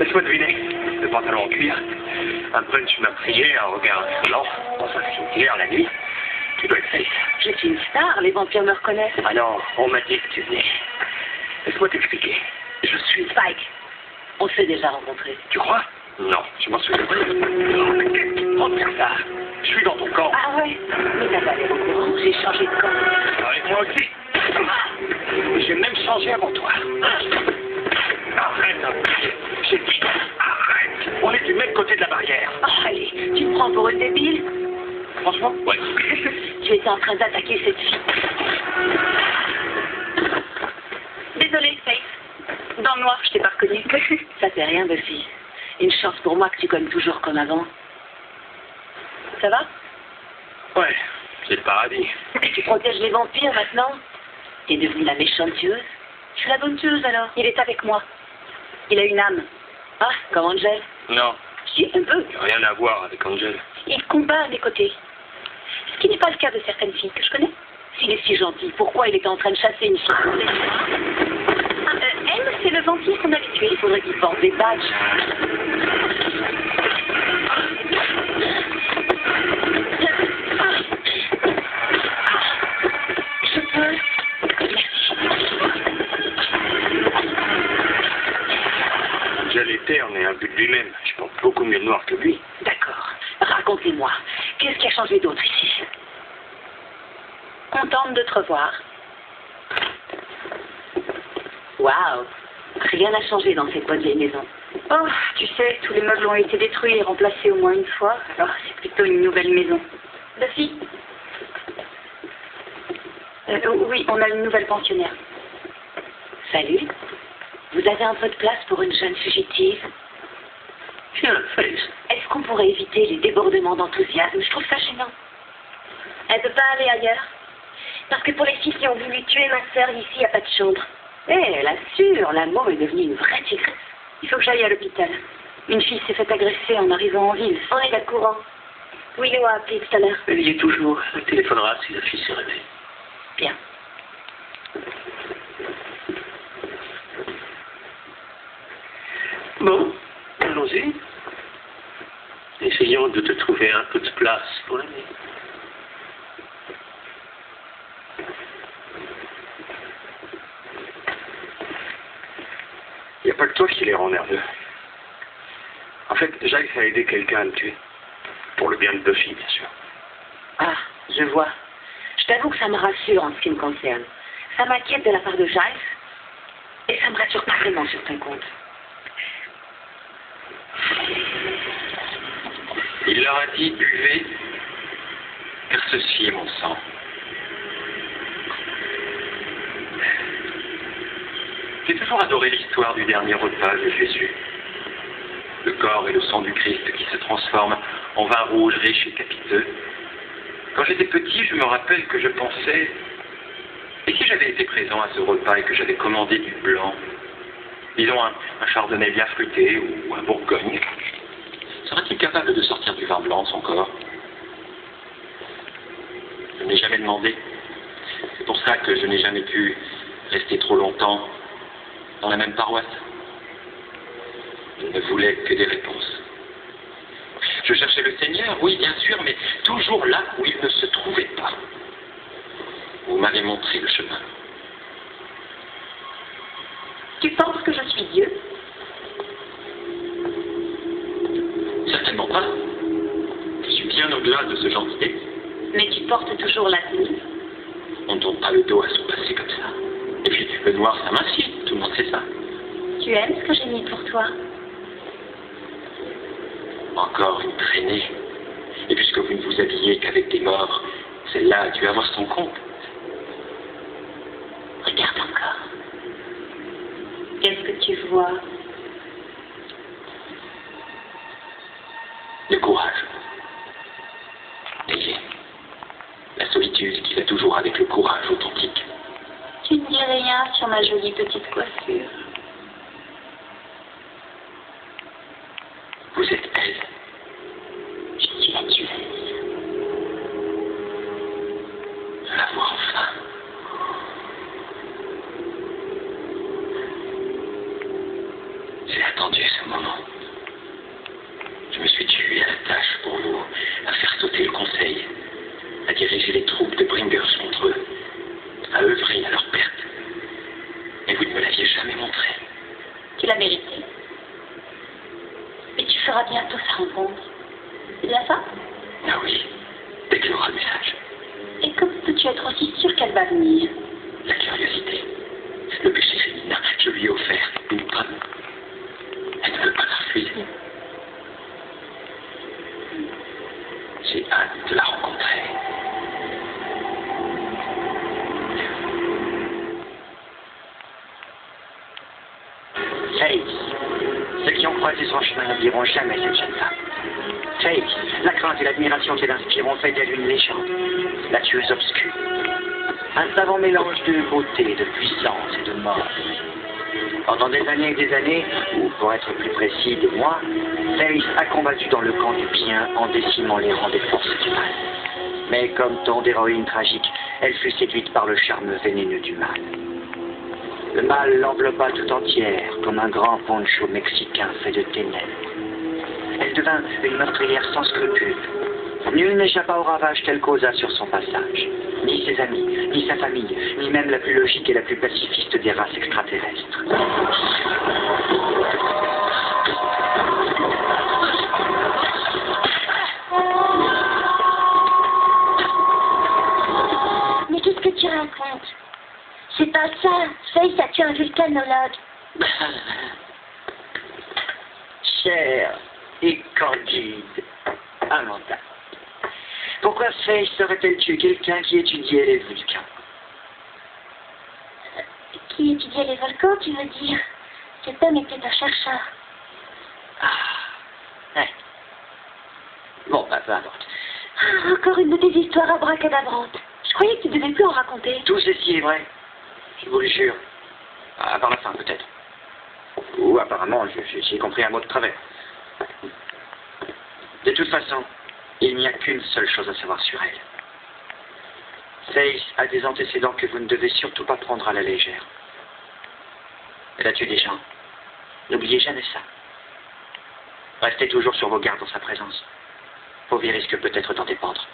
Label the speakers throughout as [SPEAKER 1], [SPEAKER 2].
[SPEAKER 1] Laisse-moi deviner. Le pantalon en cuir, un punch meurtrier, un regard insolent, dans un cimetière la nuit. Tu dois être Faith.
[SPEAKER 2] Je suis une star, les vampires me reconnaissent.
[SPEAKER 1] Ah non, on m'a dit que tu venais. Laisse-moi t'expliquer. Je suis...
[SPEAKER 2] Spike, on s'est déjà rencontrés.
[SPEAKER 1] Tu crois? Non, je m'en souviens pas. Non, mais qu'est-ce qui te prend de faire ça? Je suis dans ton camp.
[SPEAKER 2] Ah ouais? Mais t'as pas l'air au courant, j'ai changé de camp.
[SPEAKER 1] Avec moi aussi. J'ai même changé avant toi. Arrête un peu. J'ai dit arrête. On est du même côté de la barrière.
[SPEAKER 2] Oh, allez, tu me prends pour une débile?
[SPEAKER 1] Franchement? Ouais.
[SPEAKER 2] Tu étais en train d'attaquer cette fille. Désolée, Faith. Dans le noir, je t'ai pas reconnue. Ça fait rien, Buffy. Une chance pour moi que tu cognes toujours comme avant. Ça va?
[SPEAKER 1] Ouais, c'est le paradis.
[SPEAKER 2] Tu protèges les vampires maintenant? T'es devenue la méchante tueuse? Je suis la bonne tueuse alors. Il est avec moi. Il a une âme. Ah, comme Angel?
[SPEAKER 1] Non,
[SPEAKER 2] Si, un peu.
[SPEAKER 1] rien à voir avec Angel.
[SPEAKER 2] Il combat à mes côtés. Ce qui n'est pas le cas de certaines filles que je connais. S'il est si gentil, pourquoi il était en train de chasser une fille? Elle, c'est le vampire qu'on avait tué. Il faudrait qu'il porte des badges. Je peux.
[SPEAKER 1] Angel était en est un but de lui-même. Je porte beaucoup mieux le noir que lui.
[SPEAKER 2] D'accord. Racontez-moi. Qu'est-ce qui a changé d'autre ici? Contente de te revoir. Waouh. Rien n'a changé dans cette bonne vieille maison. Oh, tu sais, tous les meubles ont été détruits et remplacés au moins une fois. Alors, c'est plutôt une nouvelle maison. Buffy? Oui, on a une nouvelle pensionnaire. Salut. Vous avez un peu de place pour une jeune fugitive?
[SPEAKER 1] Tiens, Faith.
[SPEAKER 2] Est-ce qu'on pourrait éviter les débordements d'enthousiasme? Je trouve ça gênant. Elle peut pas aller ailleurs? Parce que pour les filles qui ont voulu tuer ma sœur, ici, il n'y a pas de chambre. Eh, elle assure, l'amour est devenue une vraie tigresse. Il faut que j'aille à l'hôpital. Une fille s'est fait agresser en arrivant en ville. On est au courant. Willow a appelé tout à l'heure.
[SPEAKER 1] Elle y est toujours. Elle téléphonera si la fille s'est réveillée.
[SPEAKER 2] Bien.
[SPEAKER 1] Bon, allons-y. Essayons de te trouver un peu de place pour la nuit. Il n'y a pas que toi qui les rend nerveux. En fait, Giles a aidé quelqu'un à le tuer. Pour le bien de Buffy, bien sûr.
[SPEAKER 2] Ah, je vois. Je t'avoue que ça me rassure en ce qui me concerne. Ça m'inquiète de la part de Giles. Et ça me rassure pas vraiment sur ton compte.
[SPEAKER 3] Il leur a dit buvez, car ceci est mon sang. J'ai toujours adoré l'histoire du dernier repas de Jésus. Le corps et le sang du Christ qui se transforment en vin rouge riche et capiteux. Quand j'étais petit, je me rappelle que je pensais, et si j'avais été présent à ce repas et que j'avais commandé du blanc, disons un chardonnay bien fruité ou un bourgogne, serait-il capable de sortir du vin blanc de son corps? Je ne l'ai jamais demandé. C'est pour ça que je n'ai jamais pu rester trop longtemps dans la même paroisse. Je ne voulais que des réponses. Je cherchais le Seigneur, oui, bien sûr, mais toujours là où il ne se trouvait pas. Vous m'avez montré le chemin.
[SPEAKER 2] Tu penses que je suis Dieu?
[SPEAKER 3] Certainement pas. Je suis bien au-delà de ce genre d'idée.
[SPEAKER 2] Mais tu portes toujours la tenue.
[SPEAKER 3] On ne tourne pas le dos à son passé comme ça. Et puis, le noir, ça m'incite, tout le monde sait ça.
[SPEAKER 2] Tu aimes ce que j'ai mis pour toi?
[SPEAKER 3] Encore une traînée. Et puisque vous ne vous habillez qu'avec des morts, celle-là a dû avoir son compte.
[SPEAKER 2] Regarde encore. Qu'est-ce que tu vois?
[SPEAKER 3] Le courage. Ayez. La solitude qui va toujours avec le courage authentique.
[SPEAKER 2] Tu ne dis rien sur ma jolie petite coiffure.
[SPEAKER 3] Vous êtes belle.
[SPEAKER 2] Je suis la tueuse.
[SPEAKER 3] La voir enfin. C'est la attendu ce moment. Je me suis tué à la tâche pour vous, à faire sauter le conseil, à diriger les troupes de Bringers contre eux, à œuvrer à leur perte. Mais vous ne me l'aviez jamais montré.
[SPEAKER 2] Tu l'as mérité. Mais tu feras bientôt sa rencontre. C'est bien ça?
[SPEAKER 3] Ah oui, dès qu'il aura le message.
[SPEAKER 2] Et comment peux-tu être aussi sûr qu'elle va venir?
[SPEAKER 3] La curiosité, le péché féminin, je lui ai offert une pomme. Elle ne veut pas la refuser. J'ai hâte de la rencontrer.
[SPEAKER 4] Faith. Ceux qui ont croisé son chemin n'oublieront jamais cette jeune femme. Faith, la crainte et l'admiration qu'elle inspire ont fait d'elle une légende. La tueuse obscure. Un savant mélange de beauté, de puissance et de mort. Pendant des années, ou pour être plus précis, des mois, Faith a combattu dans le camp du bien en décimant les rangs des forces du mal. Mais comme tant d'héroïnes tragiques, elle fut séduite par le charme vénéneux du mal. Le mal l'enveloppa tout entière, comme un grand poncho mexicain fait de ténèbres. Elle devint une meurtrière sans scrupules. Nul n'échappa au ravage qu'elle causa sur son passage. Ni ses amis, ni sa famille, ni même la plus logique et la plus pacifiste des races extraterrestres.
[SPEAKER 2] Mais qu'est-ce que tu racontes? C'est pas ça. Faith a tué un volcanologue.
[SPEAKER 4] Cher et candide Amanda. Pourquoi Faith serait-elle tué quelqu'un qui étudiait les volcans?
[SPEAKER 2] Qui étudiait les volcans, tu veux dire? Cet homme était un chercheur.
[SPEAKER 4] Ah, ouais. Bon, bah, peu importe.
[SPEAKER 2] Ah, encore une de tes histoires abracadabrantes. Je croyais que tu devais plus en raconter.
[SPEAKER 4] Tout ceci est vrai. Je vous le jure. À part la fin, peut-être. Ou apparemment, j'ai compris un mot de travers. De toute façon, il n'y a qu'une seule chose à savoir sur elle. Faith a des antécédents que vous ne devez surtout pas prendre à la légère. Elle a tué des gens. N'oubliez jamais ça. Restez toujours sur vos gardes en sa présence. Vos vies risquent peut-être d'en dépendre.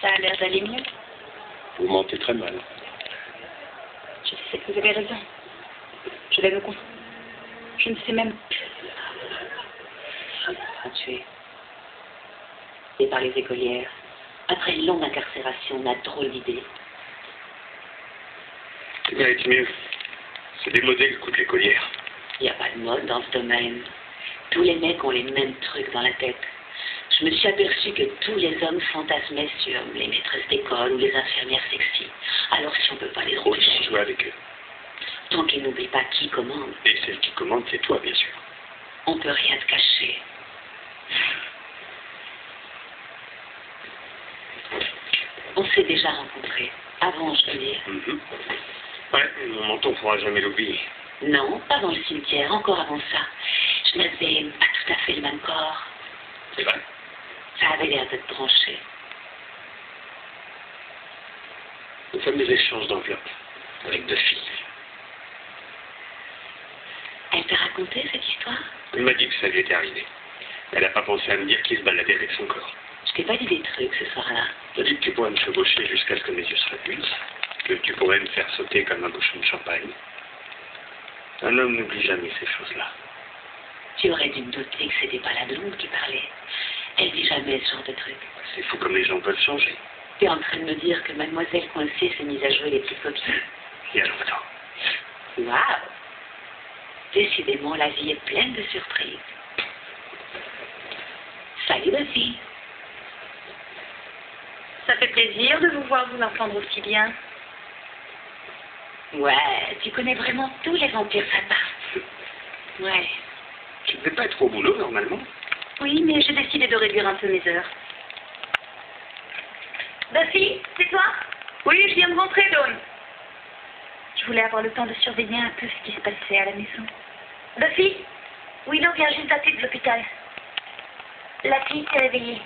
[SPEAKER 2] Ça a l'air d'aller mieux.
[SPEAKER 1] Vous mentez très mal.
[SPEAKER 2] Je sais que vous avez raison. Je vais me concentrer. Je ne sais même plus. Tué. Et par les écolières. Après une longue incarcération, on a drôle d'idée.
[SPEAKER 1] Tu mérites mieux. C'est démodé le coup de l'écolière.
[SPEAKER 2] Il n'y a pas de mode dans ce domaine. Tous les mecs ont les mêmes trucs dans la tête. Je me suis aperçue que tous les hommes fantasmaient sur les maîtresses d'école ou les infirmières sexy. Alors si on ne peut pas les
[SPEAKER 1] Autant
[SPEAKER 2] empêcher,
[SPEAKER 1] jouer avec eux.
[SPEAKER 2] tant qu'ils n'oublient pas qui commande,
[SPEAKER 1] Et celle qui commande, c'est toi, bien sûr.
[SPEAKER 2] on ne peut rien te cacher. On s'est déjà rencontrés, avant, je veux dire.
[SPEAKER 1] Ouais, mon menton ne pourra jamais l'oublier.
[SPEAKER 2] Non, pas dans le cimetière, encore avant ça. Je n'avais pas tout à fait le même corps.
[SPEAKER 1] C'est vrai.
[SPEAKER 2] Ça avait l'air d'être branché.
[SPEAKER 1] Nous sommes des échanges d'enveloppes avec 2 filles.
[SPEAKER 2] Elle t'a raconté cette histoire?
[SPEAKER 1] Elle m'a dit que ça lui était arrivé. Elle n'a pas pensé à me dire qu'il se baladait avec son corps.
[SPEAKER 2] Je t'ai pas dit des trucs ce soir-là.
[SPEAKER 1] Elle a dit que tu pourrais me chevaucher jusqu'à ce que mes yeux se répulsent, que tu pourrais me faire sauter comme un bouchon de champagne. Un homme n'oublie jamais ces choses-là.
[SPEAKER 2] Tu aurais dû me douter que c'était pas la blonde qui parlait. Elle dit jamais ce genre de trucs.
[SPEAKER 1] C'est fou comme les gens peuvent changer.
[SPEAKER 2] T'es en train de me dire que mademoiselle Coincée s'est mise à jouer les petites coquilles?
[SPEAKER 1] Il y a longtemps.
[SPEAKER 2] Waouh! Décidément, la vie est pleine de surprises. Salut, Buffy.
[SPEAKER 5] Ça fait plaisir de vous voir vous entendre aussi bien.
[SPEAKER 2] Ouais, tu connais vraiment tous les vampires sapins. Ouais.
[SPEAKER 1] Tu ne devais pas être au boulot, normalement.
[SPEAKER 5] Oui, mais j'ai décidé de réduire un peu mes heures. Buffy, c'est toi? Oui, je viens de rentrer, Dawn. Je voulais avoir le temps de surveiller un peu ce qui se passait à la maison.
[SPEAKER 2] Buffy? Willow vient juste d'appeler de l'hôpital. La fille s'est réveillée.